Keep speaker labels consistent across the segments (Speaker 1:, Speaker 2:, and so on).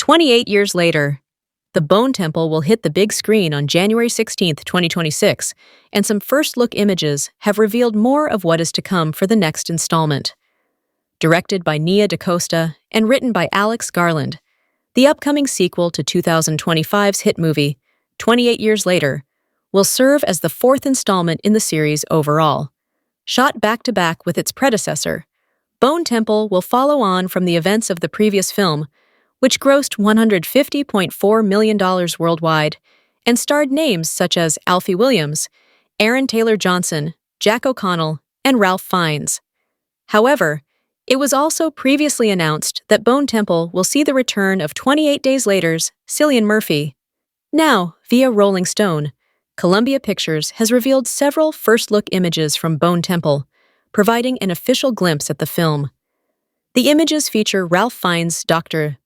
Speaker 1: 28 years later, The Bone Temple will hit the big screen on January 16, 2026, and some first-look images have revealed more of what is to come for the next installment. Directed by Nia DaCosta and written by Alex Garland, the upcoming sequel to 2025's hit movie, 28 Years Later, will serve as the fourth installment in the series overall. Shot back-to-back with its predecessor, Bone Temple will follow on from the events of the previous film, which grossed $150.4 million worldwide and starred names such as Alfie Williams, Aaron Taylor Johnson, Jack O'Connell, and Ralph Fiennes. However, it was also previously announced that Bone Temple will see the return of 28 Days Later's Cillian Murphy. Now, via Rolling Stone, Columbia Pictures has revealed several first-look images from Bone Temple, providing an official glimpse at the film. The images feature Ralph Fiennes' Dr.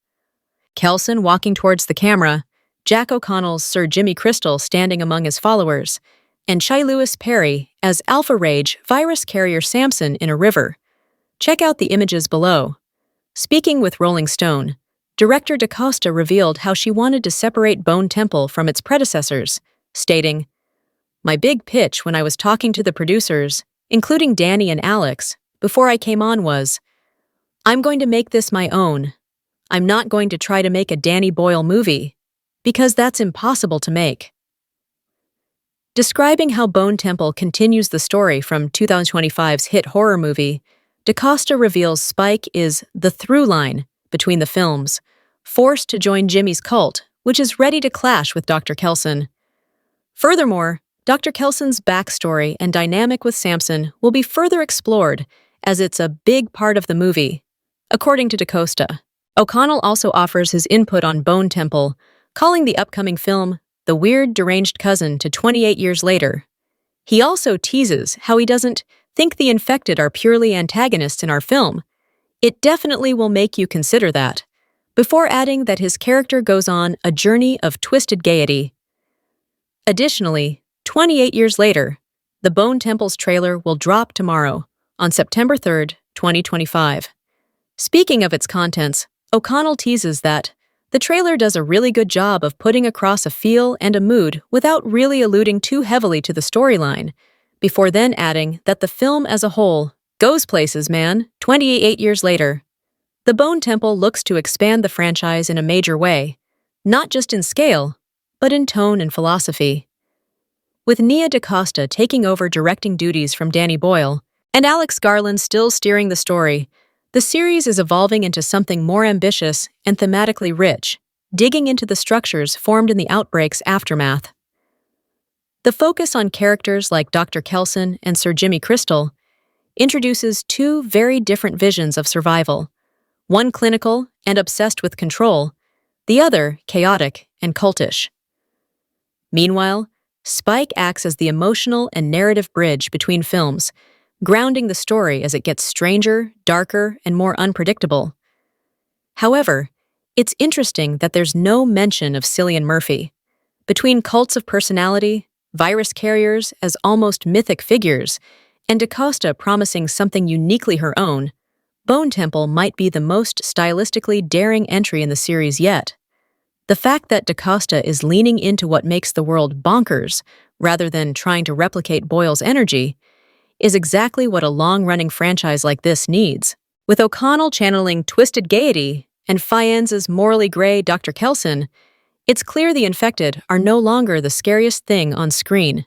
Speaker 1: Kelson walking towards the camera, Jack O'Connell's Sir Jimmy Crystal standing among his followers, and Chai Lewis Perry as Alpha Rage virus carrier Samson in a river. Check out the images below. Speaking with Rolling Stone, director DaCosta revealed how she wanted to separate Bone Temple from its predecessors, stating, "My big pitch when I was talking to the producers, including Danny and Alex, before I came on was, I'm going to make this my own. I'm not going to try to make a Danny Boyle movie, because that's impossible to make." Describing how Bone Temple continues the story from 2025's hit horror movie, DaCosta reveals Spike is the through line between the films, forced to join Jimmy's cult, which is ready to clash with Dr. Kelson. Furthermore, Dr. Kelson's backstory and dynamic with Samson will be further explored, as it's a big part of the movie, according to DaCosta. O'Connell also offers his input on Bone Temple, calling the upcoming film the weird, deranged cousin to 28 Years Later. He also teases how he doesn't think the infected are purely antagonists in our film. It definitely will make you consider that, before adding that his character goes on a journey of twisted gaiety. Additionally, 28 years later, the Bone Temple's trailer will drop tomorrow, on September 3rd, 2025. Speaking of its contents, O'Connell teases that the trailer does a really good job of putting across a feel and a mood without really alluding too heavily to the storyline, before then adding that the film as a whole goes places, man. 28 years later, the Bone Temple looks to expand the franchise in a major way, not just in scale, but in tone and philosophy. With Nia DaCosta taking over directing duties from Danny Boyle, and Alex Garland still steering the story, the series is evolving into something more ambitious and thematically rich, digging into the structures formed in the outbreak's aftermath. The focus on characters like Dr. Kelson and Sir Jimmy Crystal introduces two very different visions of survival, one clinical and obsessed with control, the other chaotic and cultish. Meanwhile, Spike acts as the emotional and narrative bridge between films, grounding the story as it gets stranger, darker, and more unpredictable. However, it's interesting that there's no mention of Cillian Murphy. Between cults of personality, virus carriers as almost mythic figures, and DaCosta promising something uniquely her own, Bone Temple might be the most stylistically daring entry in the series yet. The fact that DaCosta is leaning into what makes the world bonkers, rather than trying to replicate Boyle's energy, is exactly what a long-running franchise like this needs. With O'Connell channeling twisted gaiety and Fiennes' morally gray Dr. Kelson, it's clear the infected are no longer the scariest thing on screen.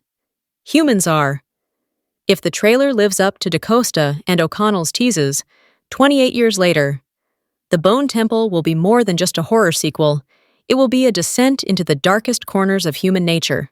Speaker 1: Humans are. If the trailer lives up to DaCosta and O'Connell's teases, 28 years later, The Bone Temple will be more than just a horror sequel. It will be a descent into the darkest corners of human nature.